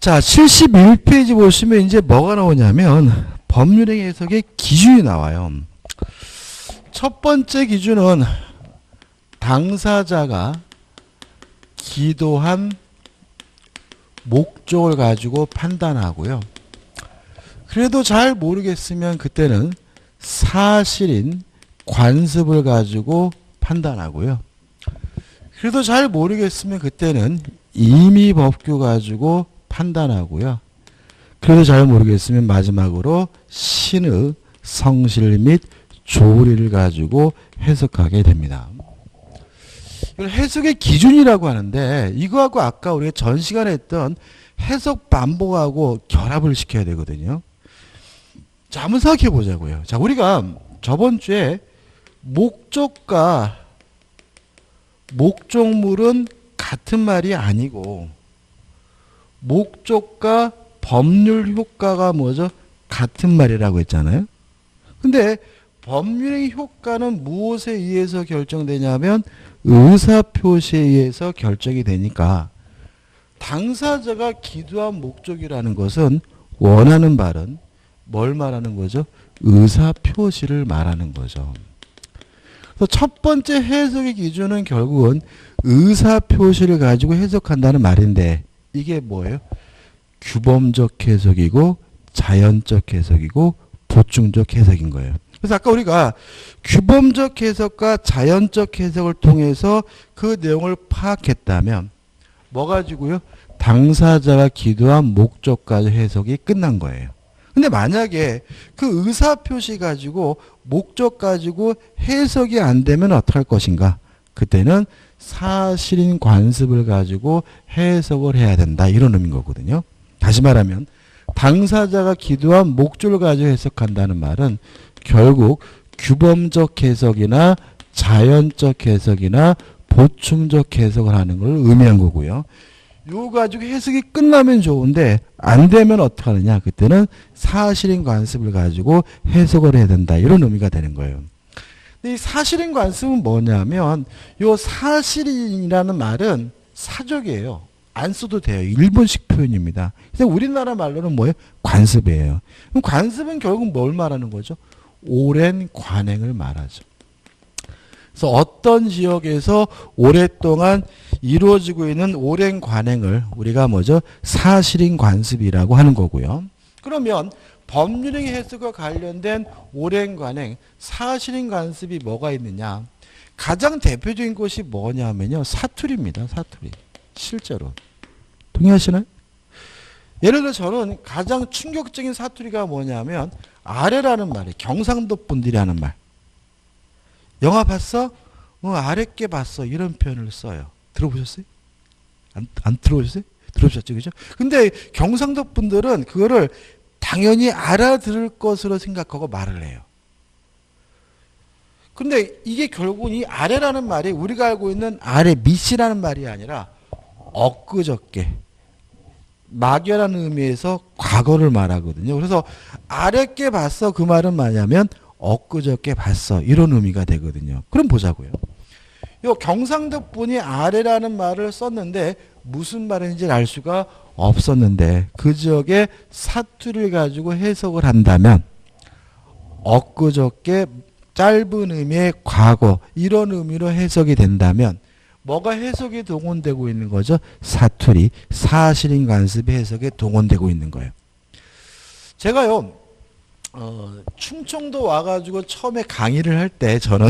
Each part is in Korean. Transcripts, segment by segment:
자, 71페이지 보시면 이제 뭐가 나오냐면 법률행위 해석의 기준이 나와요. 첫 번째 기준은 당사자가 기도한 목적을 가지고 판단하고요. 그래도 잘 모르겠으면 그때는 사실인 관습을 가지고 판단하고요. 그래도 잘 모르겠으면 그때는 임의법규 가지고 판단하고요. 그래도 잘 모르겠으면 마지막으로 신의 성실 및 조리를 가지고 해석하게 됩니다. 이걸 해석의 기준이라고 하는데 이거하고 아까 우리가 전 시간에 했던 해석 반복하고 결합을 시켜야 되거든요. 자, 한번 생각해 보자고요. 자, 우리가 저번 주에 목적과 목적물은 같은 말이 아니고 목적과 법률 효과가 뭐죠? 같은 말이라고 했잖아요. 근데 법률의 효과는 무엇에 의해서 결정되냐면 의사표시에 의해서 결정이 되니까 당사자가 기도한 목적이라는 것은 원하는 바는 뭘 말하는 거죠? 의사표시를 말하는 거죠. 그래서 첫 번째 해석의 기준은 결국은 의사표시를 가지고 해석한다는 말인데 이게 뭐예요? 규범적 해석이고 자연적 해석이고 보충적 해석인 거예요. 그래서 아까 우리가 규범적 해석과 자연적 해석을 통해서 그 내용을 파악했다면 뭐 가지고요? 당사자가 기도한 목적까지 해석이 끝난 거예요. 근데 만약에 그 의사표시 가지고 목적 가지고 해석이 안 되면 어떻게 할 것인가? 그때는 사실인 관습을 가지고 해석을 해야 된다. 이런 의미인 거거든요. 다시 말하면 당사자가 기도한 목적을 가지고 해석한다는 말은 결국 규범적 해석이나 자연적 해석이나 보충적 해석을 하는 걸 의미한 거고요. 요 가지고 해석이 끝나면 좋은데 안 되면 어떻게 하느냐? 그때는 사실인 관습을 가지고 해석을 해야 된다. 이런 의미가 되는 거예요. 이 사실인 관습은 뭐냐면 요 사실인이라는 말은 사적이에요. 안 써도 돼요. 일본식 표현입니다. 그래서 우리나라 말로는 뭐예요? 관습이에요. 그럼 관습은 결국 뭘 말하는 거죠? 오랜 관행을 말하죠. 그래서 어떤 지역에서 오랫동안 이루어지고 있는 오랜 관행을 우리가 뭐죠? 사실인 관습이라고 하는 거고요. 그러면 법률행위 해석과 관련된 오랜 관행, 사실인 관습이 뭐가 있느냐? 가장 대표적인 것이 뭐냐면요. 사투리입니다. 사투리. 실제로. 동의하시나요? 예를 들어 저는 가장 충격적인 사투리가 뭐냐면 아래라는 말이에요. 경상도 분들이 하는 말. 영화 봤어? 아랫게 봤어. 이런 표현을 써요. 들어보셨어요? 안 들어보셨어요? 들어보셨죠? 그죠? 근데 경상도 분들은 그거를 당연히 알아들을 것으로 생각하고 말을 해요. 근데 이게 결국은 이 아래라는 말이 우리가 알고 있는 아래 밑이라는 말이 아니라 엊그저께 막연한 의미에서 과거를 말하거든요. 그래서 아랫게 봤어 그 말은 뭐냐면 엊그저께 봤어 이런 의미가 되거든요. 그럼 보자고요. 요 경상도 분이 아래라는 말을 썼는데 무슨 말인지 알 수가 없었는데 그 지역에 사투리를 가지고 해석을 한다면 엊그저께 짧은 의미의 과거 이런 의미로 해석이 된다면 뭐가 해석에 동원되고 있는 거죠? 사투리, 사실인 관습의 해석에 동원되고 있는 거예요. 제가요, 충청도 와가지고 처음에 강의를 할 때 저는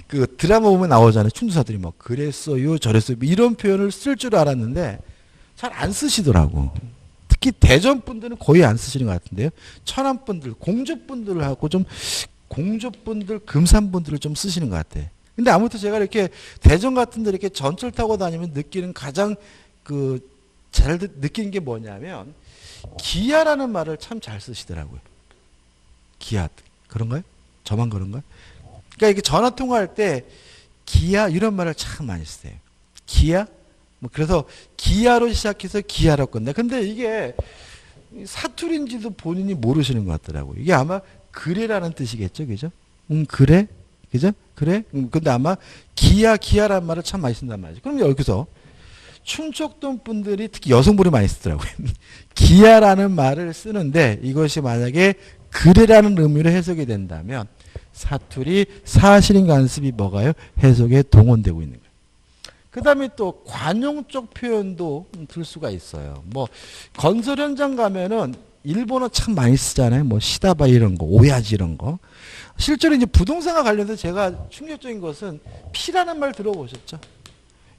그 드라마 보면 나오잖아요. 충주사들이 뭐 그랬어요, 저랬어요 이런 표현을 쓸 줄 알았는데 잘 안 쓰시더라고. 특히 대전 분들은 거의 안 쓰시는 것 같은데요. 천안 분들, 공주 분들하고 좀 공주 분들, 금산 분들을 좀 쓰시는 것 같아. 근데 아무튼 제가 이렇게 대전 같은 데 이렇게 전철 타고 다니면 느끼는 가장 잘 느끼는 게 뭐냐면 기아라는 말을 참 잘 쓰시더라고요. 기아. 그런가요? 저만 그런가요? 그러니까 이렇게 전화 통화할 때 기아 이런 말을 참 많이 쓰세요. 기아? 뭐 그래서 기아로 시작해서 기아로 끝내. 근데 이게 사투리인지도 본인이 모르시는 것 같더라고요. 이게 아마 그래라는 뜻이겠죠. 그죠? 그래? 그죠? 그래? 근데 아마 기아란 말을 참 많이 쓴단 말이죠. 그럼 여기서 충청도 분들이 특히 여성분이 많이 쓰더라고요. 기아라는 말을 쓰는데 이것이 만약에 그래라는 의미로 해석이 된다면 사투리 사실인 관습이 뭐가요? 해석에 동원되고 있는 거예요. 그 다음에 또 관용적 표현도 들 수가 있어요. 뭐 건설 현장 가면은 일본어 참 많이 쓰잖아요. 뭐 시다바 이런 거, 오야지 이런 거. 실제로 이제 부동산과 관련해서 제가 충격적인 것은 피라는 말 들어보셨죠?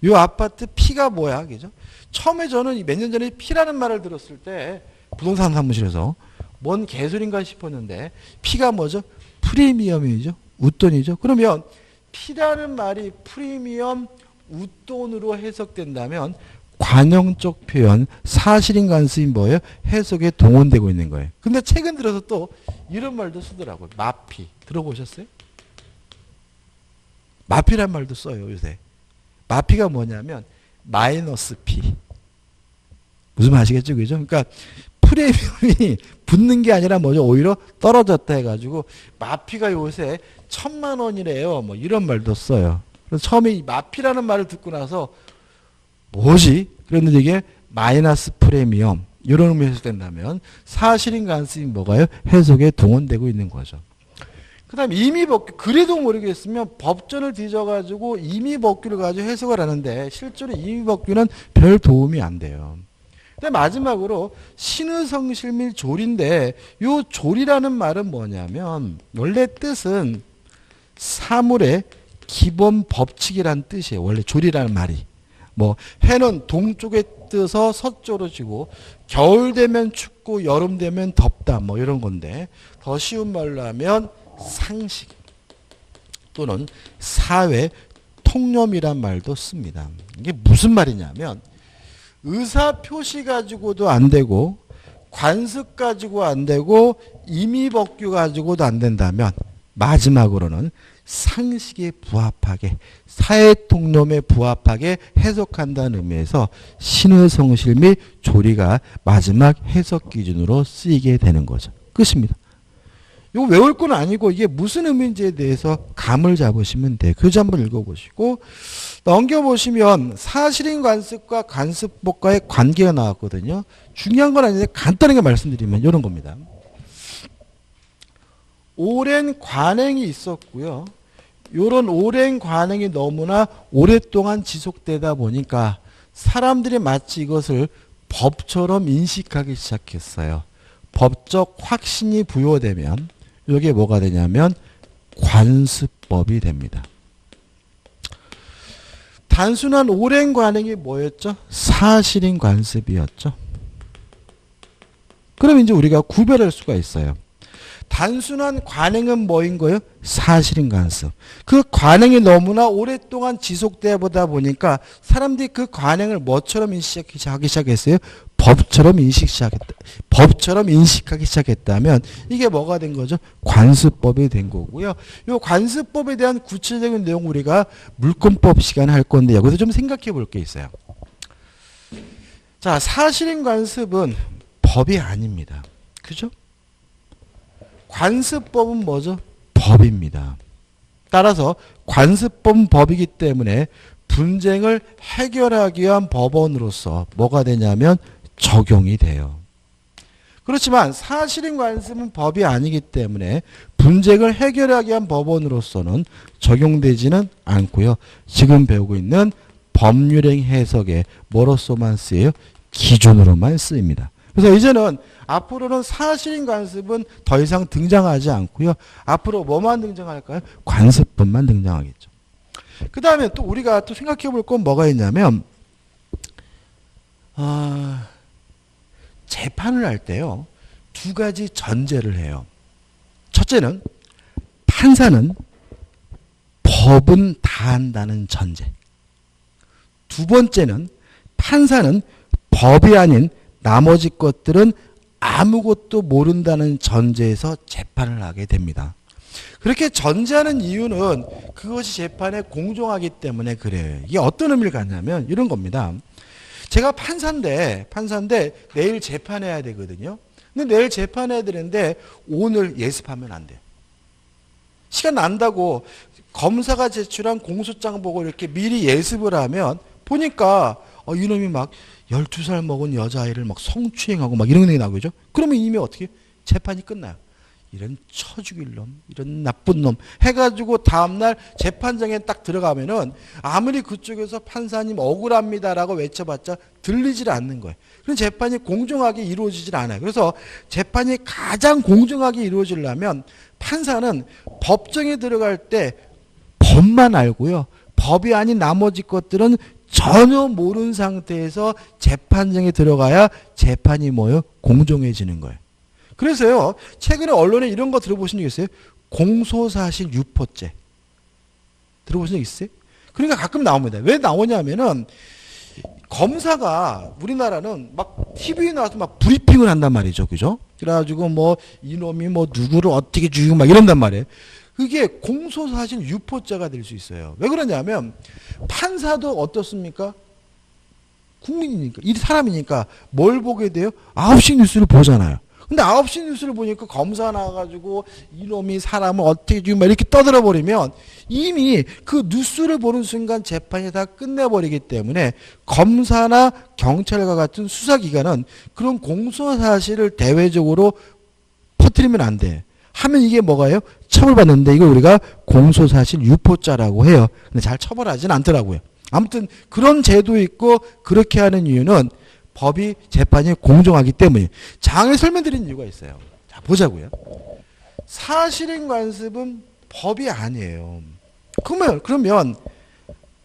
이 아파트 피가 뭐야, 그죠? 처음에 저는 몇 년 전에 피라는 말을 들었을 때 부동산 사무실에서 뭔 개소리인가 싶었는데 피가 뭐죠? 프리미엄이죠. 웃돈이죠. 그러면 피라는 말이 프리미엄, 웃돈으로 해석된다면 관용적 표현, 사실인 관습이 뭐예요? 해석에 동원되고 있는 거예요. 근데 최근 들어서 또 이런 말도 쓰더라고요. 마피. 들어보셨어요? 마피란 말도 써요, 요새. 마피가 뭐냐면 마이너스 피. 무슨 말 아시겠죠? 그죠? 그러니까 프리미엄이 붙는 게 아니라 뭐죠? 오히려 떨어졌다 해가지고 마피가 요새 1,000만 원이래요. 뭐 이런 말도 써요. 그래서 처음에 이 마피라는 말을 듣고 나서 뭐지? 그런데 이게 마이너스 프리미엄 이런 의미로 해석된다면 사실인 관습이 뭐가요? 해석에 동원되고 있는 거죠. 그 다음에 임의법규. 그래도 모르겠으면 법전을 뒤져가지고 임의법규를 가지고 해석을 하는데 실제로 임의법규는 별 도움이 안 돼요. 근데 마지막으로 신의성실 및 조리인데 요 조리라는 말은 뭐냐면 원래 뜻은 사물의 기본 법칙이란 뜻이에요. 원래 조리라는 말이. 뭐 해는 동쪽에 뜨서 서쪽으로 지고 겨울 되면 춥고 여름 되면 덥다 뭐 이런 건데 더 쉬운 말로 하면 상식 또는 사회 통념이란 말도 씁니다. 이게 무슨 말이냐면 의사표시 가지고도 안 되고 관습 가지고 안 되고 임의법규 가지고도 안 된다면 마지막으로는 상식에 부합하게 사회통념에 부합하게 해석한다는 의미에서 신의성실 및 조리가 마지막 해석 기준으로 쓰이게 되는 거죠. 끝입니다. 이거 외울 건 아니고 이게 무슨 의미인지에 대해서 감을 잡으시면 돼요. 교재 한번 읽어보시고 넘겨보시면 사실인 관습과 관습법과의 관계가 나왔거든요. 중요한 건 아닌데 간단하게 말씀드리면 이런 겁니다. 오랜 관행이 있었고요. 이런 오랜 관행이 너무나 오랫동안 지속되다 보니까 사람들이 마치 이것을 법처럼 인식하기 시작했어요. 법적 확신이 부여되면 이게 뭐가 되냐면 관습법이 됩니다. 단순한 오랜 관행이 뭐였죠? 사실인 관습이었죠. 그럼 이제 우리가 구별할 수가 있어요. 단순한 관행은 뭐인 거예요? 사실인 관습. 그 관행이 너무나 오랫동안 지속되다 보니까 사람들이 그 관행을 뭐처럼 인식하기 시작했어요? 법처럼 인식하기 시작했다면 이게 뭐가 된 거죠? 관습법이 된 거고요. 이 관습법에 대한 구체적인 내용 우리가 물권법 시간에 할 건데 여기서 좀 생각해 볼 게 있어요. 자, 사실인 관습은 법이 아닙니다. 그죠? 관습법은 뭐죠? 법입니다. 따라서 관습법은 법이기 때문에 분쟁을 해결하기 위한 법원으로서 뭐가 되냐면 적용이 돼요. 그렇지만 사실인 관습은 법이 아니기 때문에 분쟁을 해결하기 위한 법원으로서는 적용되지는 않고요. 지금 배우고 있는 법률행 해석에 뭐로서만 쓰여요? 기준으로만 쓰입니다. 그래서 이제는 앞으로는 사실인 관습은 더 이상 등장하지 않고요. 앞으로 뭐만 등장할까요? 관습법만 등장하겠죠. 그 다음에 또 우리가 또 생각해 볼 건 뭐가 있냐면 재판을 할 때요. 두 가지 전제를 해요. 첫째는 판사는 법은 다 한다는 전제. 두 번째는 판사는 법이 아닌 나머지 것들은 아무것도 모른다는 전제에서 재판을 하게 됩니다. 그렇게 전제하는 이유는 그것이 재판에 공정하기 때문에 그래요. 이게 어떤 의미를 갖냐면 이런 겁니다. 제가 판사인데 내일 재판해야 되거든요. 근데 내일 재판해야 되는데 오늘 예습하면 안 돼요. 시간 난다고 검사가 제출한 공소장 보고 이렇게 미리 예습을 하면 보니까 이놈이 막 12살 먹은 여자아이를 막 성추행하고 막 이런 얘기 나오죠. 그러면 이미 어떻게 재판이 끝나요. 이런 처죽일 놈, 이런 나쁜 놈 해가지고 다음날 재판장에 딱 들어가면은 아무리 그쪽에서 판사님 억울합니다라고 외쳐봤자 들리질 않는 거예요. 그런 재판이 공정하게 이루어지질 않아요. 그래서 재판이 가장 공정하게 이루어지려면 판사는 법정에 들어갈 때 법만 알고요. 법이 아닌 나머지 것들은 전혀 모르는 상태에서 재판장에 들어가야 재판이 뭐예요? 공정해지는 거예요. 그래서요, 최근에 언론에 이런 거 들어보신 적 있어요? 공소사실 유포죄. 들어보신 적 있어요? 그러니까 가끔 나옵니다. 왜 나오냐면은, 검사가, 우리나라는 막 TV에 나와서 막 브리핑을 한단 말이죠. 그죠? 그래가지고 뭐, 이놈이 뭐, 누구를 어떻게 죽이고 막 이런단 말이에요. 그게 공소사실 유포죄가 될 수 있어요. 왜 그러냐면, 판사도 어떻습니까? 국민이니까, 이 사람이니까 뭘 보게 돼요? 9시 뉴스를 보잖아요. 근데 9시 뉴스를 보니까 검사 나와가지고 이놈이 사람을 어떻게 죽이고 막 이렇게 떠들어 버리면 이미 그 뉴스를 보는 순간 재판이 다 끝내버리기 때문에 검사나 경찰과 같은 수사기관은 그런 공소사실을 대외적으로 퍼뜨리면 안 돼. 하면 이게 뭐가요? 처벌받는데 이걸 우리가 공소사실 유포죄라고 해요. 근데 잘 처벌하진 않더라고요. 아무튼 그런 제도 있고 그렇게 하는 이유는 법이 재판이 공정하기 때문에 장에 설명드린 이유가 있어요. 자, 보자고요. 사실인 관습은 법이 아니에요. 그러면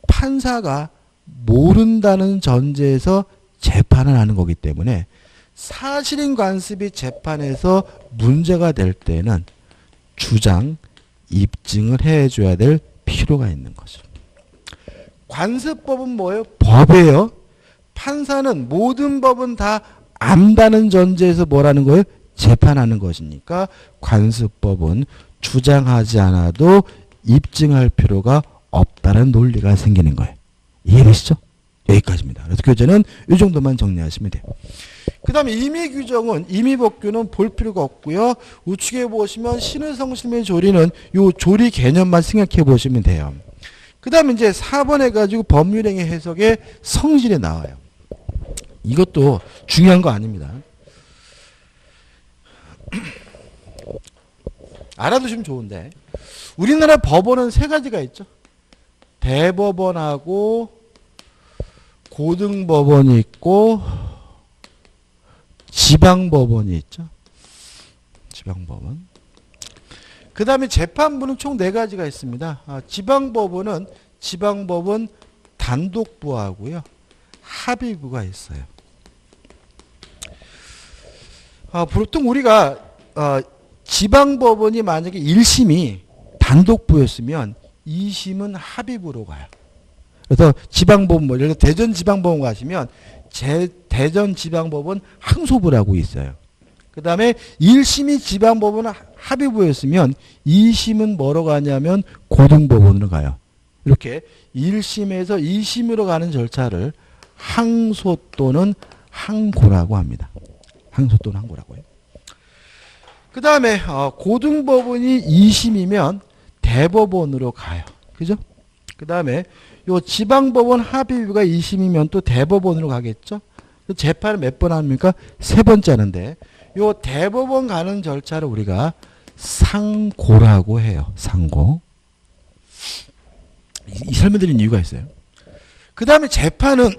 판사가 모른다는 전제에서 재판을 하는 거기 때문에 사실인 관습이 재판에서 문제가 될 때는 주장, 입증을 해줘야 될 필요가 있는 거죠. 관습법은 뭐예요? 법이에요. 판사는 모든 법은 다 안다는 전제에서 뭐라는 거예요? 재판하는 것이니까 관습법은 주장하지 않아도 입증할 필요가 없다는 논리가 생기는 거예요. 이해되시죠? 여기까지입니다. 그래서 교재는 이 정도만 정리하시면 돼요. 그 다음에 임의규정은, 임의법규는 볼 필요가 없고요. 우측에 보시면 신의성심의 조리는 요 조리 개념만 생각해 보시면 돼요. 그 다음에 이제 4번 해가지고 법률행위 해석의 성질이 나와요. 이것도 중요한 거 아닙니다. 알아두시면 좋은데 우리나라 법원은 세 가지가 있죠. 대법원하고 고등법원이 있고 지방법원이 있죠. 지방법원. 그 다음에 재판부는 총 4가지가 있습니다. 지방법원은 지방법원 단독부하고요. 합의부가 있어요. 보통 우리가 지방법원이 만약에 1심이 단독부였으면 2심은 합의부로 가요. 그래서 지방법원, 예를 들어 대전지방법원 가시면 대전지방법원 항소부라고 있어요. 그 다음에 1심이 지방법원 합의부였으면 2심은 뭐로 가냐면 고등법원으로 가요. 이렇게 1심에서 2심으로 가는 절차를 항소 또는 항고라고 합니다. 항소 또는 항고라고 해요. 그 다음에 고등법원이 2심이면 대법원으로 가요. 그죠? 그 다음에 요 지방법원 합의부가 2심이면 또 대법원으로 가겠죠? 재판을 몇 번 합니까? 3번째 하는데 요 대법원 가는 절차를 우리가 상고라고 해요. 상고. 이 설명드린 이유가 있어요. 그 다음에 재판은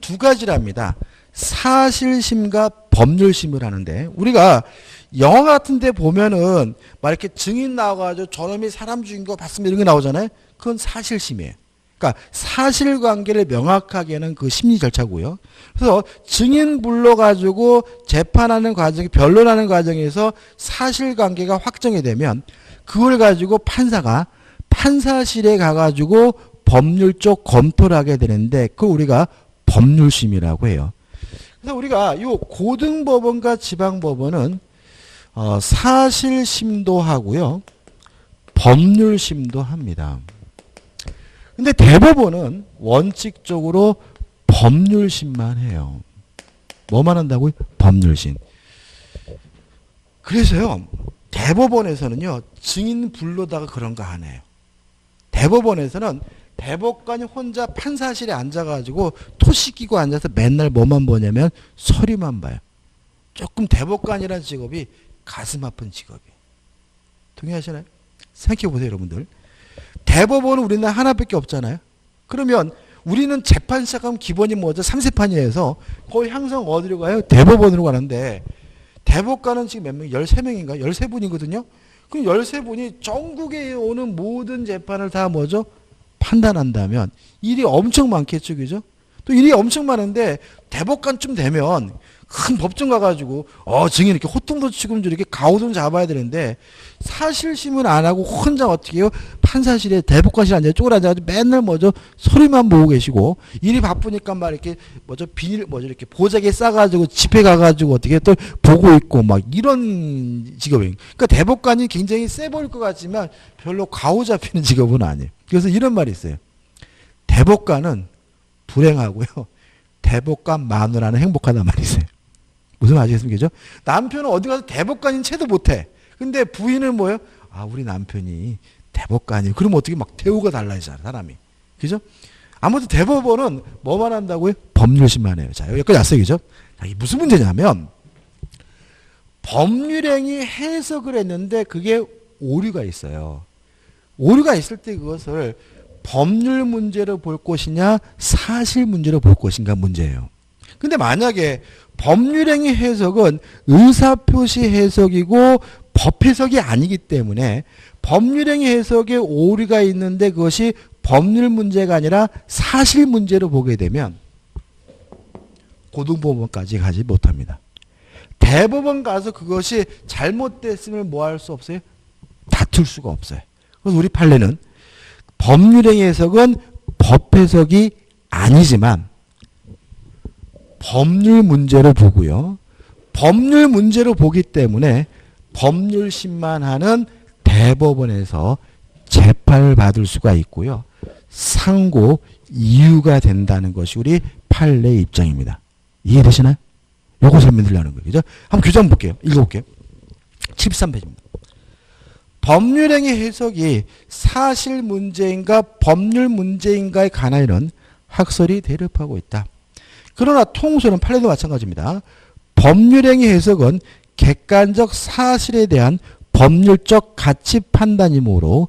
2가지랍니다. 사실심과 법률심을 하는데 우리가 영화 같은 데 보면은 막 이렇게 증인 나와가지고 저놈이 사람 죽인 거 봤으면 이런 게 나오잖아요. 그건 사실심이에요. 그러니까 사실관계를 명확하게 하는 그 심리 절차고요. 그래서 증인 불러가지고 재판하는 과정, 변론하는 과정에서 사실관계가 확정이 되면 그걸 가지고 판사가 판사실에 가가지고 법률적 검토를 하게 되는데 그걸 우리가 법률심이라고 해요. 그래서 우리가 이 고등법원과 지방법원은 사실심도 하고요. 법률심도 합니다. 근데 대법원은 원칙적으로 법률심만 해요. 뭐만 한다고요? 법률심. 그래서요. 대법원에서는요. 증인 불러다가 그런 거 안 해요. 대법원에서는 대법관이 혼자 판사실에 앉아가지고 토시 끼고 앉아서 맨날 뭐만 보냐면 서류만 봐요. 조금 대법관이라는 직업이 가슴 아픈 직업이에요. 동의하시나요? 생각해 보세요, 여러분들. 대법원은 우리나라 하나밖에 없잖아요. 그러면 우리는 재판 시작하면 기본이 뭐죠? 3세판이어서 거의 항상 어디로 가요? 대법원으로 가는데 대법관은 지금 몇 명? 13명인가? 13분이거든요. 그럼 13분이 전국에 오는 모든 재판을 다 뭐죠? 판단한다면 일이 엄청 많겠죠. 그죠? 또 일이 엄청 많은데 대법관쯤 되면 큰 법정 가가지고 증인 이렇게 호통도 치고 이렇게 가오돈 잡아야 되는데 사실심은 안 하고 혼자 어떻게 해요? 판사실에 대법관실에 앉아 쪼그라져가지고 맨날 뭐죠? 서류만 보고 계시고 일이 바쁘니까 막 이렇게 뭐죠? 비닐 뭐죠? 이렇게 보자기에 싸가지고 집에 가가지고 어떻게 또 보고 있고 막 이런 직업이에요. 그러니까 대법관이 굉장히 세 보일 것 같지만 별로 가오 잡히는 직업은 아니에요. 그래서 이런 말이 있어요. 대법관은 불행하고요. 대법관 마누라는 행복하단 말이 있어요. 무슨 말 아시겠습니까? 그죠? 남편은 어디 가서 대법관인 채도 못해. 근데 부인은 뭐예요? 우리 남편이 대법관이에요. 그러면 어떻게 막 대우가 달라지잖아, 사람이. 그죠? 아무튼 대법원은 뭐만 한다고요? 법률심만 해요. 자, 여기까지 왔어요. 그죠? 자, 이게 무슨 문제냐면, 법률행위 해석을 했는데 그게 오류가 있어요. 오류가 있을 때 그것을 법률 문제로 볼 것이냐, 사실 문제로 볼 것인가 문제예요. 근데 만약에 법률행위 해석은 의사표시 해석이고 법 해석이 아니기 때문에 법률행위 해석에 오류가 있는데 그것이 법률 문제가 아니라 사실 문제로 보게 되면 고등법원까지 가지 못합니다. 대법원 가서 그것이 잘못됐으면 뭐 할 수 없어요? 다툴 수가 없어요. 그래서 우리 판례는 법률행위 해석은 법 해석이 아니지만 법률 문제로 보고요. 법률 문제로 보기 때문에 법률심만 하는 대법원에서 재판을 받을 수가 있고요. 상고 이유가 된다는 것이 우리 판례 입장입니다. 이해되시나요? 요거 설명드리려는 거예요. 그죠? 한번 교재 한번 볼게요. 읽어볼게요. 73페이지입니다. 법률행위 해석이 사실 문제인가 법률 문제인가에 관하여는 학설이 대립하고 있다. 그러나 통설은 판례도 마찬가지입니다. 법률행위 해석은 객관적 사실에 대한 법률적 가치 판단이므로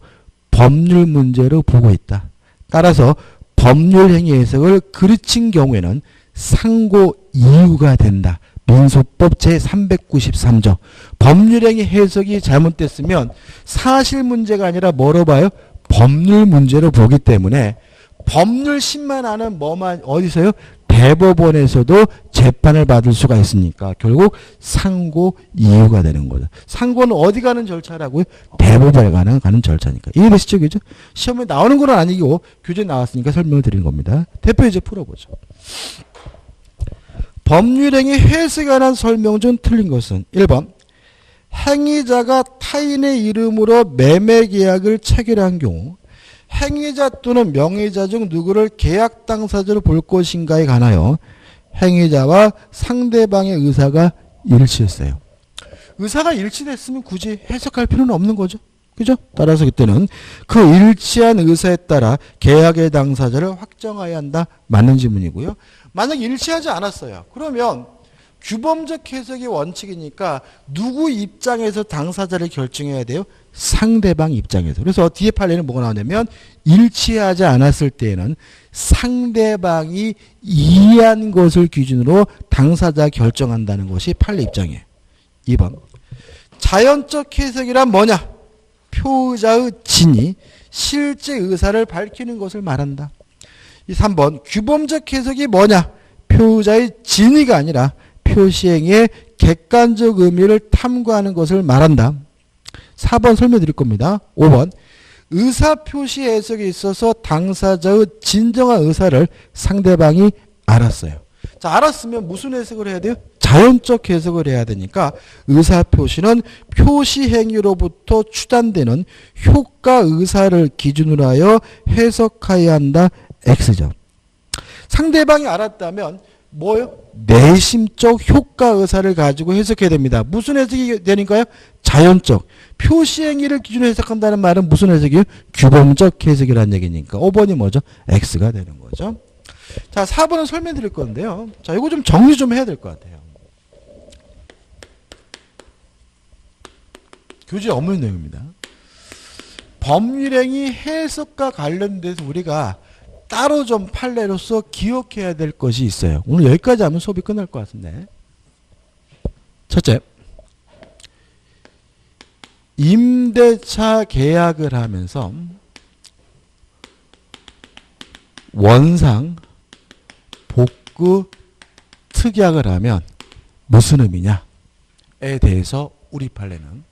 법률 문제로 보고 있다. 따라서 법률행위 해석을 그르친 경우에는 상고 이유가 된다. 민소법 제393조. 법률행위 해석이 잘못됐으면 사실 문제가 아니라 뭐로 봐요? 법률 문제로 보기 때문에 법률심만 하는 뭐만 어디서요? 대법원에서도 재판을 받을 수가 있으니까 결국 상고 이유가 되는 거죠. 상고는 어디 가는 절차라고요? 대법원에 가는 절차니까. 이해되시죠? 그죠? 시험에 나오는 건 아니고 교재에 나왔으니까 설명을 드리는 겁니다. 대표 이제 풀어보죠. 법률행위 해석에 관한 설명 중 틀린 것은 1번 행위자가 타인의 이름으로 매매계약을 체결한 경우 행위자 또는 명의자 중 누구를 계약 당사자로 볼 것인가에 관하여 행위자와 상대방의 의사가 일치했어요. 의사가 일치됐으면 굳이 해석할 필요는 없는 거죠. 그죠? 따라서 그때는 그 일치한 의사에 따라 계약의 당사자를 확정해야 한다. 맞는 질문이고요. 만약 일치하지 않았어요. 그러면 규범적 해석의 원칙이니까 누구 입장에서 당사자를 결정해야 돼요? 상대방 입장에서. 그래서 뒤에 판례는 뭐가 나오냐면 일치하지 않았을 때에는 상대방이 이해한 것을 기준으로 당사자 결정한다는 것이 판례 입장이에요. 2번 자연적 해석이란 뭐냐? 표의자의 진이 실제 의사를 밝히는 것을 말한다. 이 3번 규범적 해석이 뭐냐? 표의자의 진위가 아니라 표시행위의 객관적 의미를 탐구하는 것을 말한다. 4번 설명드릴 겁니다. 5번 의사표시 해석에 있어서 당사자의 진정한 의사를 상대방이 알았어요. 자, 알았으면 무슨 해석을 해야 돼요? 자연적 해석을 해야 되니까 의사표시는 표시행위로부터 추단되는 효과 의사를 기준으로 하여 해석해야 한다. X죠. 상대방이 알았다면 뭐요? 내심적 효과 의사를 가지고 해석해야 됩니다. 무슨 해석이 되니까요? 자연적. 표시행위를 기준으로 해석한다는 말은 무슨 해석이에요? 규범적 해석이라는 얘기니까 5번이 뭐죠? X가 되는 거죠. 자, 4번은 설명드릴 건데요. 자, 이거 좀 정리 좀 해야 될 것 같아요. 교재 업무 내용입니다. 법률행위 해석과 관련돼서 우리가 따로 좀 판례로서 기억해야 될 것이 있어요. 오늘 여기까지 하면 수업이 끝날 것 같은데. 첫째, 임대차 계약을 하면서 원상 복구 특약을 하면 무슨 의미냐에 대해서 우리 판례는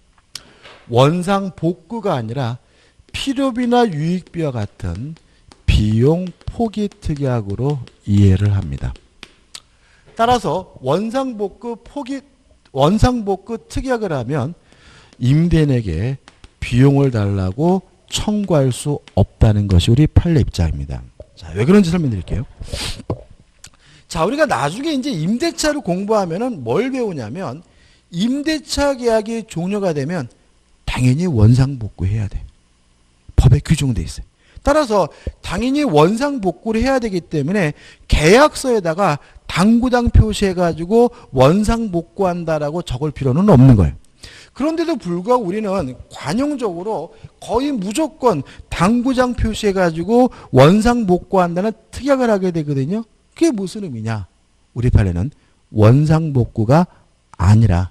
원상 복구가 아니라 필요비나 유익비와 같은 비용 포기 특약으로 이해를 합니다. 따라서 원상 복구 특약을 하면 임대인에게 비용을 달라고 청구할 수 없다는 것이 우리 판례 입장입니다. 자, 왜 그런지 설명드릴게요. 자, 우리가 나중에 이제 임대차를 공부하면은 뭘 배우냐면 임대차 계약이 종료가 되면 당연히 원상 복구해야 돼. 법에 규정돼 있어요. 따라서 당연히 원상 복구를 해야 되기 때문에 계약서에다가 당구장 표시해가지고 원상 복구한다라고 적을 필요는 없는 거예요. 그런데도 불구하고 우리는 관용적으로 거의 무조건 당구장 표시해가지고 원상 복구한다는 특약을 하게 되거든요. 그게 무슨 의미냐? 우리 판례는 원상 복구가 아니라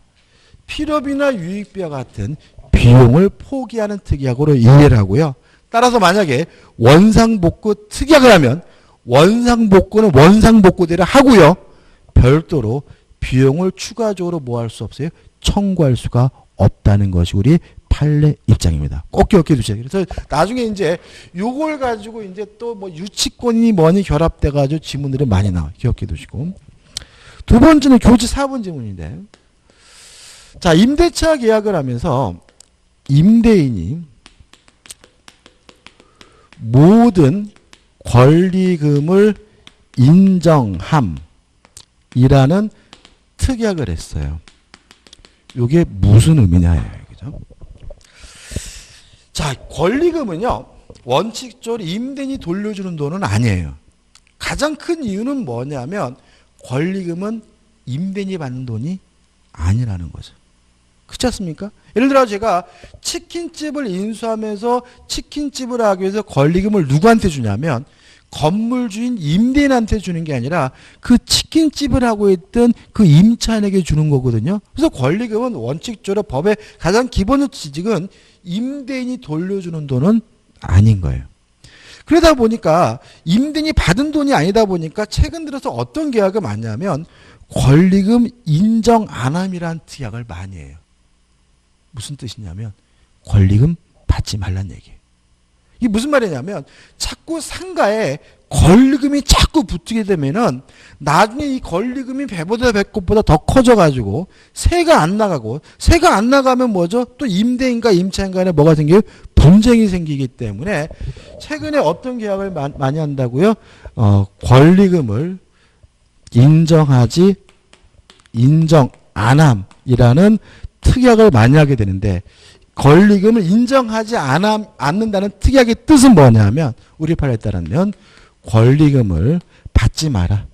필요비나 유익비와 같은 비용을 포기하는 특약으로 이해를 하고요. 따라서 만약에 원상복구 특약을 하면 원상복구는 원상복구대로 하고요. 별도로 비용을 추가적으로 뭐 할 수 없어요? 청구할 수가 없다는 것이 우리 판례 입장입니다. 꼭 기억해 두세요. 그래서 나중에 이제 요걸 가지고 이제 또 뭐 유치권이 뭐니 결합돼 가지고 지문들이 많이 나와요. 기억해 두시고. 두 번째는 교재 4번 지문인데. 자, 임대차 계약을 하면서 임대인이 모든 권리금을 인정함이라는 특약을 했어요. 이게 무슨 의미냐예요. 그죠? 자, 권리금은요, 원칙적으로 임대인이 돌려주는 돈은 아니에요. 가장 큰 이유는 뭐냐면, 권리금은 임대인이 받는 돈이 아니라는 거죠. 그렇지 않습니까? 예를 들어 제가 치킨집을 인수하면서 치킨집을 하기 위해서 권리금을 누구한테 주냐면 건물주인 임대인한테 주는 게 아니라 그 치킨집을 하고 있던 그 임차인에게 주는 거거든요. 그래서 권리금은 원칙적으로 법의 가장 기본적 지식은 임대인이 돌려주는 돈은 아닌 거예요. 그러다 보니까 임대인이 받은 돈이 아니다 보니까 최근 들어서 어떤 계약을 많냐면 권리금 인정 안함이라는 특약을 많이 해요. 무슨 뜻이냐면 권리금 받지 말란 얘기예요. 이게 무슨 말이냐면 자꾸 상가에 권리금이 자꾸 붙게 되면은 나중에 이 권리금이 배보다 배꼽보다 더 커져가지고 세가 안 나가고 세가 안 나가면 뭐죠? 또 임대인과 임차인 간에 뭐가 생겨요? 분쟁이 생기기 때문에 최근에 어떤 계약을 많이 한다고요? 권리금을 인정 안 함이라는 특약을 많이 하게 되는데 권리금을 인정하지 않는다는 특약의 뜻은 뭐냐면 우리 판례에 따르면 권리금을 받지 마라.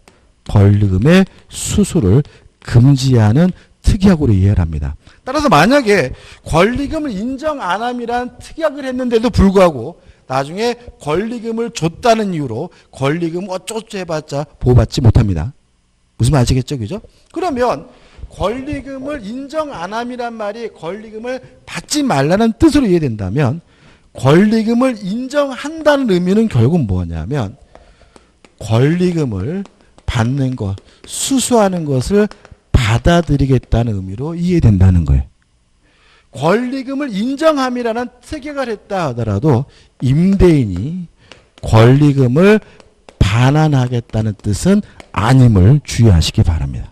권리금의 수수를 금지하는 특약으로 이해를 합니다. 따라서 만약에 권리금을 인정 안 함이라는 특약을 했는데도 불구하고 나중에 권리금을 줬다는 이유로 권리금 어쩌고저쩌고 해봤자 보호받지 못합니다. 무슨 말 아시겠죠? 그죠? 그러면 권리금을 인정 안 함이란 말이 권리금을 받지 말라는 뜻으로 이해된다면 권리금을 인정한다는 의미는 결국 뭐냐면 권리금을 받는 것, 수수하는 것을 받아들이겠다는 의미로 이해된다는 거예요. 권리금을 인정함이라는 특약을 했다 하더라도 임대인이 권리금을 반환하겠다는 뜻은 아님을 주의하시기 바랍니다.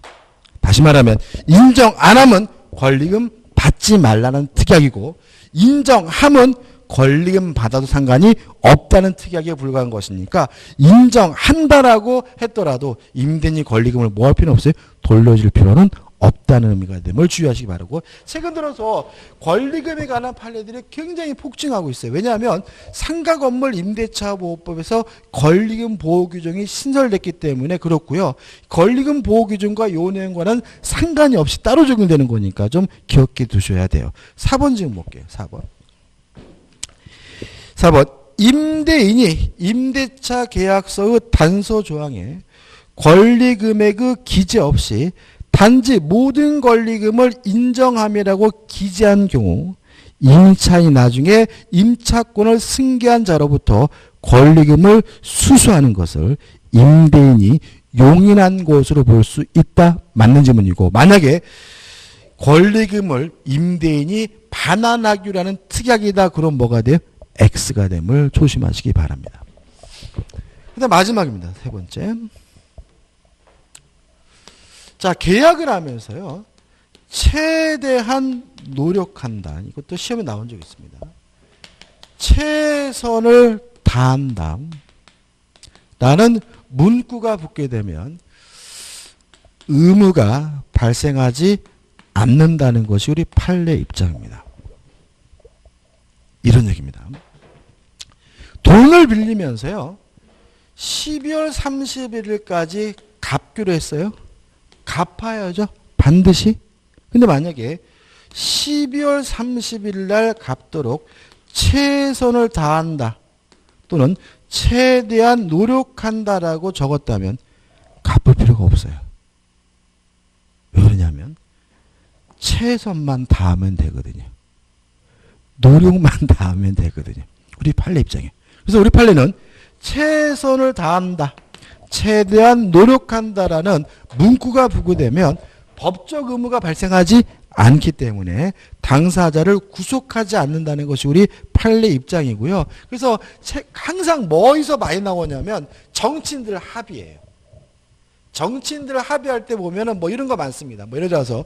다시 말하면 인정 안 하면 권리금 받지 말라는 특약이고 인정함은 권리금 받아도 상관이 없다는 특약에 불과한 것이니까 인정한다라고 했더라도 임대인이 권리금을 뭐 할 필요는 없어요. 돌려줄 필요는 없다는 의미가 됨을 주의하시기 바라고, 최근 들어서 권리금에 관한 판례들이 굉장히 폭증하고 있어요. 왜냐하면 상가건물 임대차 보호법에서 권리금 보호 규정이 신설됐기 때문에 그렇고요. 권리금 보호 규정과 요 내용과는 상관이 없이 따로 적용되는 거니까 좀 기억해 두셔야 돼요. 4번 지금 볼게요. 4번 임대인이 임대차 계약서의 단서 조항에 권리금액의 기재 없이 단지 모든 권리금을 인정함이라고 기재한 경우 임차인이 나중에 임차권을 승계한 자로부터 권리금을 수수하는 것을 임대인이 용인한 것으로 볼 수 있다. 맞는 질문이고, 만약에 권리금을 임대인이 반환하기라는 특약이다. 그럼 뭐가 돼요? X가 됨을 조심하시기 바랍니다. 그다음 마지막입니다. 세 번째. 자, 계약을 하면서요, 최대한 노력한다. 이것도 시험에 나온 적이 있습니다. 최선을 다한다. 라는 문구가 붙게 되면 의무가 발생하지 않는다는 것이 우리 판례 입장입니다. 이런 얘기입니다. 돈을 빌리면서요, 12월 31일까지 갚기로 했어요. 갚아야죠. 반드시. 근데 만약에 12월 30일 날 갚도록 최선을 다한다 또는 최대한 노력한다라고 적었다면 갚을 필요가 없어요. 왜 그러냐면 최선만 다하면 되거든요. 노력만 다하면 되거든요. 우리 판례 입장에. 그래서 우리 판례는 최선을 다한다, 최대한 노력한다라는 문구가 부과되면 법적 의무가 발생하지 않기 때문에 당사자를 구속하지 않는다는 것이 우리 판례 입장이고요. 그래서 항상 뭐에서 많이 나오냐면 정치인들 합의예요. 정치인들 합의할 때 보면은 뭐 이런 거 많습니다. 뭐 예를 들어서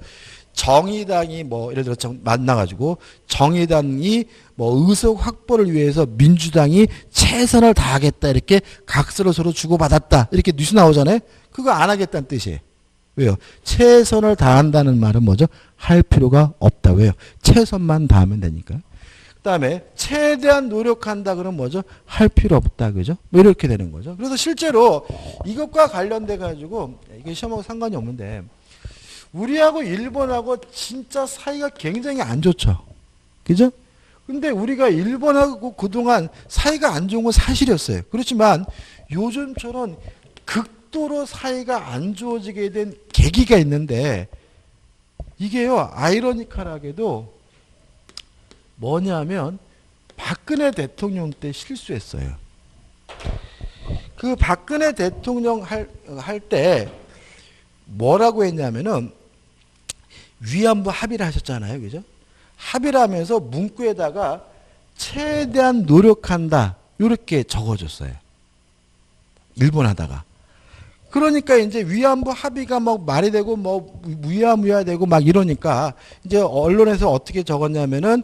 정의당이 뭐 예를 들어 만나가지고 정의당이 뭐 의석 확보를 위해서 민주당이 최선을 다하겠다 이렇게 각서를 서로 주고받았다 이렇게 뉴스 나오잖아요. 그거 안 하겠다는 뜻이에요. 왜요? 최선을 다한다는 말은 뭐죠? 할 필요가 없다. 왜요? 최선만 다하면 되니까. 그 다음에 최대한 노력한다 그러면 뭐죠? 할 필요 없다. 그죠? 뭐 이렇게 되는 거죠. 그래서 실제로 이것과 관련돼 가지고 이게 시험하고 상관이 없는데 우리하고 일본하고 진짜 사이가 굉장히 안 좋죠. 그죠? 근데 우리가 일본하고 그동안 사이가 안 좋은 건 사실이었어요. 그렇지만 요즘처럼 극도로 사이가 안 좋아지게 된 계기가 있는데 이게요, 아이러니컬하게도 뭐냐면 박근혜 대통령 때 실수했어요. 그 박근혜 대통령 할 때 뭐라고 했냐면은 위안부 합의를 하셨잖아요. 그죠? 합의를 하면서 문구에다가 최대한 노력한다. 이렇게 적어줬어요. 일본 하다가. 그러니까 이제 위안부 합의가 막 말이 되고 뭐 무야무야 되고 막 이러니까 이제 언론에서 어떻게 적었냐면은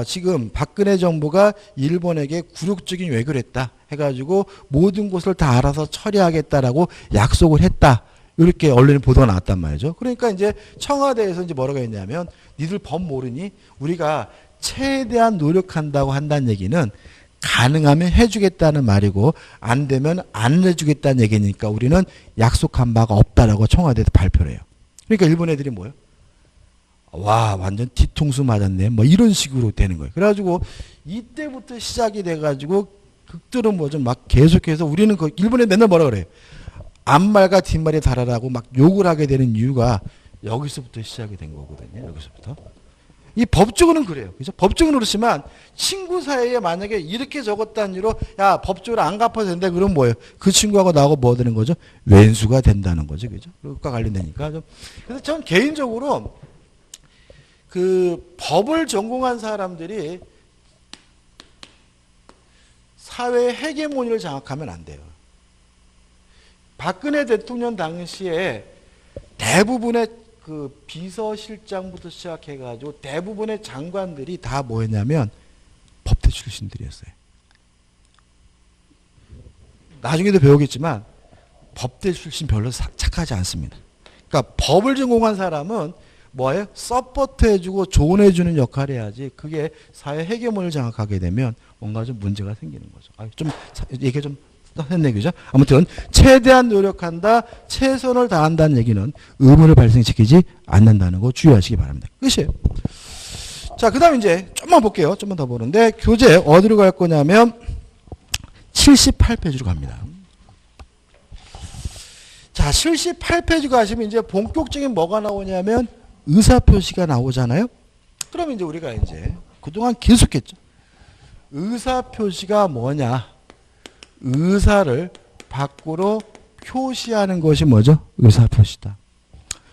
지금 박근혜 정부가 일본에게 굴욕적인 외교를 했다 해가지고 모든 것을 다 알아서 처리하겠다라고 약속을 했다. 이렇게 언론에 보도가 나왔단 말이죠. 그러니까 이제 청와대에서 이제 뭐라고 했냐면 니들 법 모르니 우리가 최대한 노력한다고 한다는 얘기는 가능하면 해주겠다는 말이고 안 되면 안 해주겠다는 얘기니까 우리는 약속한 바가 없다라고 청와대에서 발표를 해요. 그러니까 일본 애들이 뭐예요? 와 완전 뒤통수 맞았네 뭐 이런 식으로 되는 거예요. 그래가지고 이때부터 시작이 돼가지고 극들은 뭐죠 막 계속해서 우리는 그 일본 애들 맨날 뭐라 그래요? 앞말과 뒷말이 다르다고 막 욕을 하게 되는 이유가 여기서부터 시작이 된 거거든요. 여기서부터. 이 법적으로는 그래요. 그죠? 법적으로는 그렇지만 친구 사이에 만약에 이렇게 적었다는 이유로 야 법적으로 안 갚아도 된다 그러면 뭐예요? 그 친구하고 나하고 뭐 되는 거죠? 왼수가 된다는 거죠. 그죠? 그것과 관련되니까. 그래서 전 개인적으로 그 법을 전공한 사람들이 사회의 헤게모니를 장악하면 안 돼요. 박근혜 대통령 당시에 대부분의 그 비서실장부터 시작해가지고 대부분의 장관들이 다 뭐였냐면 법대출 출신들이었어요. 나중에도 배우겠지만 법대 출신 별로 착하지 않습니다. 그러니까 법을 전공한 사람은 뭐예요? 서포트해주고 조언해주는 역할을 해야지 그게 사회 해결문을 장악하게 되면 뭔가 좀 문제가 생기는 거죠. 좀 얘기 좀 했네, 그죠? 아무튼 최대한 노력한다, 최선을 다한다는 얘기는 의무를 발생시키지 않는다는 거 주의하시기 바랍니다. 끝이에요. 자, 그 다음 이제 좀만 볼게요. 좀만 더 보는데 교재 어디로 갈 거냐면 78페이지로 갑니다. 자, 78페이지 가시면 이제 본격적인 뭐가 나오냐면 의사표시가 나오잖아요. 그럼 이제 우리가 이제 그동안 계속했죠. 의사표시가 뭐냐? 의사를 밖으로 표시하는 것이 뭐죠? 의사표시다.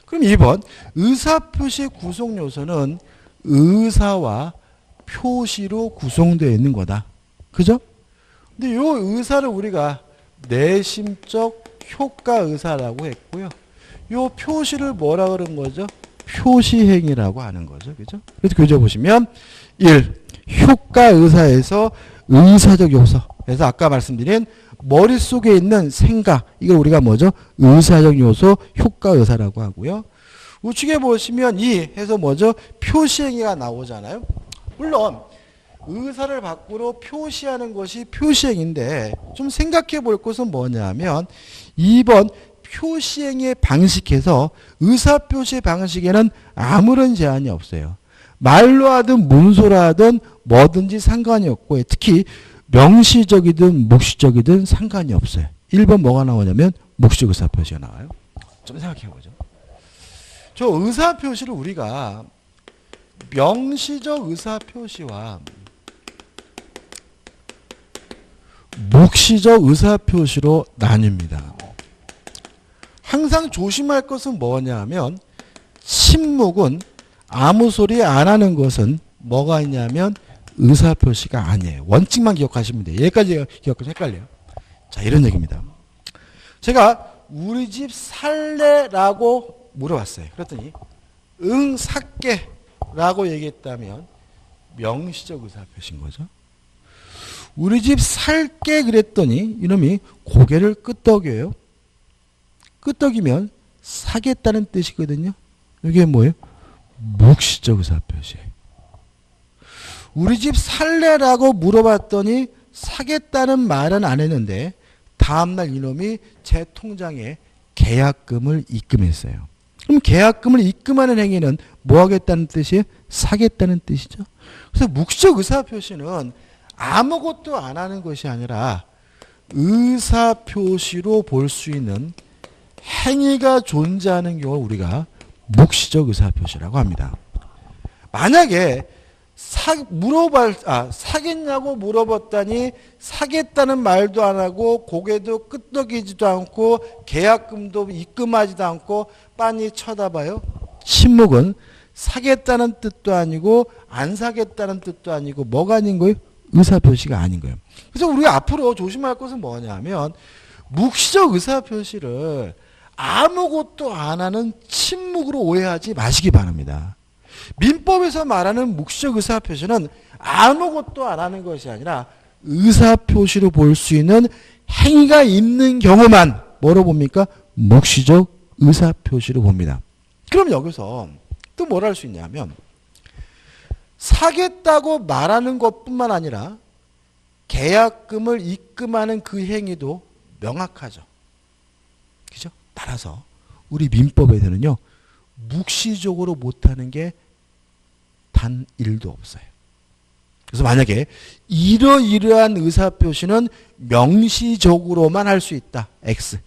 그럼 2번 의사표시 구성 요소는 의사와 표시로 구성되어 있는 거다. 그죠? 근데 이 의사를 우리가 내심적 효과 의사라고 했고요. 이 표시를 뭐라 그런 거죠? 표시행위라고 하는 거죠. 그죠? 그래서 교재 보시면 1. 효과 의사에서 의사적 요소. 그래서 아까 말씀드린 머릿속에 있는 생각. 이걸 우리가 뭐죠? 의사적 요소, 효과 의사라고 하고요. 우측에 보시면 2 해서 뭐죠? 표시행위가 나오잖아요. 물론 의사를 밖으로 표시하는 것이 표시행위인데 좀 생각해 볼 것은 뭐냐면 2번 표시행위의 방식에서 의사표시 방식에는 아무런 제한이 없어요. 말로 하든 문서로 하든 뭐든지 상관이 없고 특히 명시적이든 묵시적이든 상관이 없어요. 1번 뭐가 나오냐면 묵시적 의사표시가 나와요. 좀 생각해 보죠. 저 의사표시를 우리가 명시적 의사표시와 묵시적 의사표시로 나뉩니다. 항상 조심할 것은 뭐냐면 침묵은 아무 소리 안 하는 것은 뭐가 있냐면 의사표시가 아니에요. 원칙만 기억하시면 돼요. 여기까지 기억하시면 헷갈려요. 자, 이런 얘기입니다. 제가 우리 집 살래라고 물어봤어요. 그랬더니 응 살게 라고 얘기했다면 명시적 의사표시인 거죠. 우리 집 살게 그랬더니 이놈이 고개를 끄덕여요. 끄덕이면 사겠다는 뜻이거든요. 이게 뭐예요? 묵시적 의사표시예요. 우리 집 살래라고 물어봤더니 사겠다는 말은 안 했는데 다음날 이놈이 제 통장에 계약금을 입금했어요. 그럼 계약금을 입금하는 행위는 뭐 하겠다는 뜻이에요? 사겠다는 뜻이죠. 그래서 묵시적 의사표시는 아무것도 안 하는 것이 아니라 의사표시로 볼 수 있는 행위가 존재하는 경우를 우리가 묵시적 의사표시라고 합니다. 만약에 사겠냐고 물어봤더니 사겠다는 말도 안 하고 고개도 끄덕이지도 않고 계약금도 입금하지도 않고 빤히 쳐다봐요. 침묵은 사겠다는 뜻도 아니고 안 사겠다는 뜻도 아니고 뭐가 아닌 거예요? 의사표시가 아닌 거예요. 그래서 우리가 앞으로 조심할 것은 뭐냐면 묵시적 의사표시를 아무것도 안 하는 침묵으로 오해하지 마시기 바랍니다. 민법에서 말하는 묵시적 의사표시는 아무것도 안 하는 것이 아니라 의사표시로 볼 수 있는 행위가 있는 경우만 뭐로 봅니까? 묵시적 의사표시로 봅니다. 그럼 여기서 또 뭘 할 수 있냐면 사겠다고 말하는 것뿐만 아니라 계약금을 입금하는 그 행위도 명확하죠. 그죠? 따라서 우리 민법에서는요. 묵시적으로 못하는 게 단 1도 없어요. 그래서 만약에 이러이러한 의사표시는 명시적으로만 할 수 있다. X.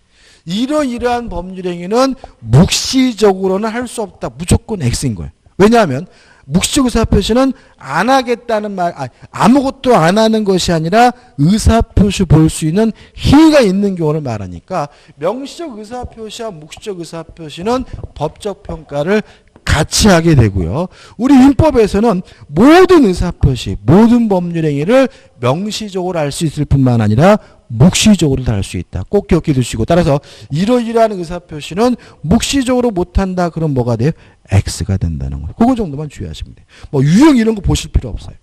이러이러한 법률행위는 묵시적으로는 할 수 없다. 무조건 X인 거예요. 왜냐하면 묵시적 의사표시는 안 하겠다는 말, 아무것도 안 하는 것이 아니라 의사표시 볼 수 있는 행위가 있는 경우를 말하니까 명시적 의사표시와 묵시적 의사표시는 법적 평가를 같이 하게 되고요. 우리 민법에서는 모든 의사표시, 모든 법률행위를 명시적으로 할 수 있을 뿐만 아니라 묵시적으로도 할 수 있다. 꼭 기억해 두시고 따라서 이러이러한 의사표시는 묵시적으로 못한다. 그럼 뭐가 돼요? X가 된다는 거예요. 그거 정도만 주의하시면 돼요. 뭐 유형 이런 거 보실 필요 없어요.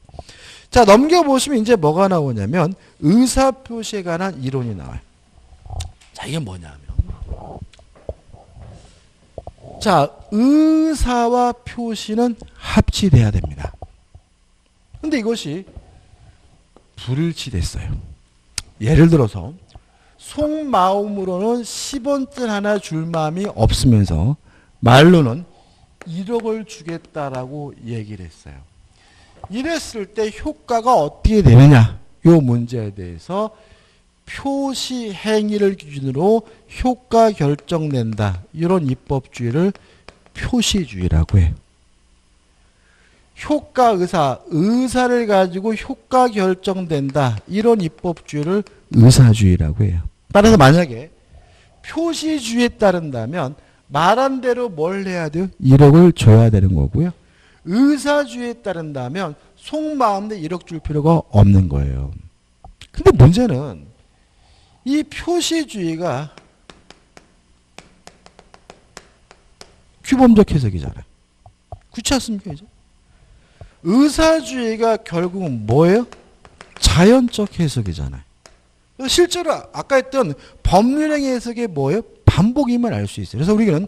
자, 넘겨보시면 이제 뭐가 나오냐면 의사표시에 관한 이론이 나와요. 자, 이게 뭐냐면 자, 의사와 표시는 합치돼야 됩니다. 근데 이것이 불일치됐어요. 예를 들어서 속마음으로는 10원짜리 하나 줄 마음이 없으면서 말로는 1억을 주겠다라고 얘기를 했어요. 이랬을 때 효과가 어떻게 되느냐? 이 문제에 대해서 표시 행위를 기준으로 효과 결정된다. 이런 입법주의를 표시주의라고 해요. 효과 의사를 가지고 효과 결정된다. 이런 입법주의를 의사주의라고 해요. 따라서 만약에 표시주의에 따른다면 말한 대로 뭘 해야 돼요? 1억을 줘야 되는 거고요. 의사주의에 따른다면 속마음대 1억 줄 필요가 없는 거예요. 근데 문제는 이 표시주의가 규범적 해석이잖아요. 그렇지 않습니까? 이제? 의사주의가 결국은 뭐예요? 자연적 해석이잖아요. 실제로 아까 했던 법률행위 해석이 뭐예요? 반복임을 알 수 있어요. 그래서 우리는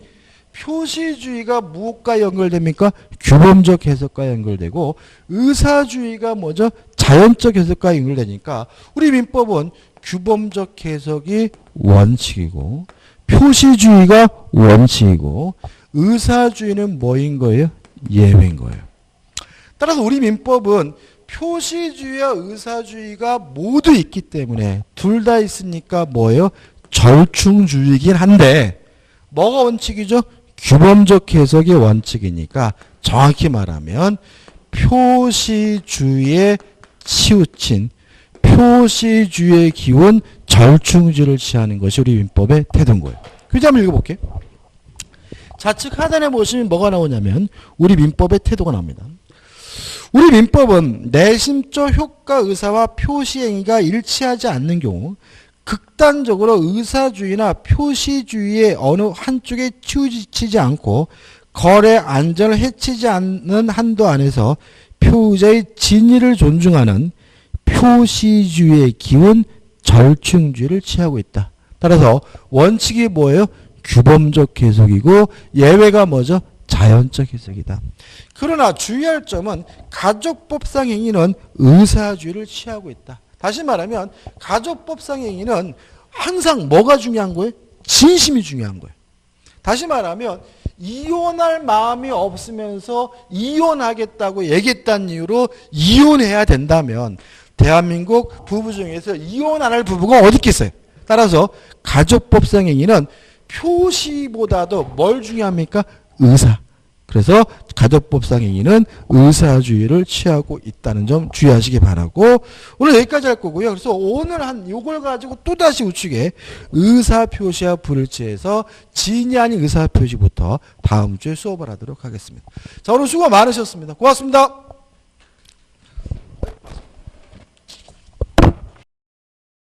표시주의가 무엇과 연결됩니까? 규범적 해석과 연결되고 의사주의가 뭐죠? 자연적 해석과 연결되니까 우리 민법은 규범적 해석이 원칙이고 표시주의가 원칙이고 의사주의는 뭐인 거예요? 예외인 거예요. 따라서 우리 민법은 표시주의와 의사주의가 모두 있기 때문에 둘 다 있으니까 뭐예요? 절충주의이긴 한데 뭐가 원칙이죠? 규범적 해석이 원칙이니까 정확히 말하면 표시주의에 치우친 표시주의의 기원 절충주의를 취하는 것이 우리 민법의 태도인 거예요. 교재 한번 읽어볼게요. 좌측 하단에 보시면 뭐가 나오냐면 우리 민법의 태도가 나옵니다. 우리 민법은 내심적 효과 의사와 표시행위가 일치하지 않는 경우 극단적으로 의사주의나 표시주의의 어느 한쪽에 치우치지 않고 거래 안전을 해치지 않는 한도 안에서 표의자의 진위를 존중하는 표시주의의 기원 절충주의를 취하고 있다. 따라서 원칙이 뭐예요? 규범적 해석이고 예외가 뭐죠? 자연적 해석이다. 그러나 주의할 점은 가족법상 행위는 의사주의를 취하고 있다. 다시 말하면 가족법상 행위는 항상 뭐가 중요한 거예요? 진심이 중요한 거예요. 다시 말하면 이혼할 마음이 없으면서 이혼하겠다고 얘기했다는 이유로 이혼해야 된다면 대한민국 부부 중에서 이혼 안 할 부부가 어디 있겠어요? 따라서 가족법상 행위는 표시보다도 뭘 중요합니까? 의사. 그래서 가족법상 행위는 의사주의를 취하고 있다는 점 주의하시기 바라고 오늘 여기까지 할 거고요. 그래서 오늘 한 요걸 가지고 또다시 우측에 의사표시와 불일치해서 진이 아닌 의사표시부터 다음 주에 수업을 하도록 하겠습니다. 자, 오늘 수고 많으셨습니다. 고맙습니다.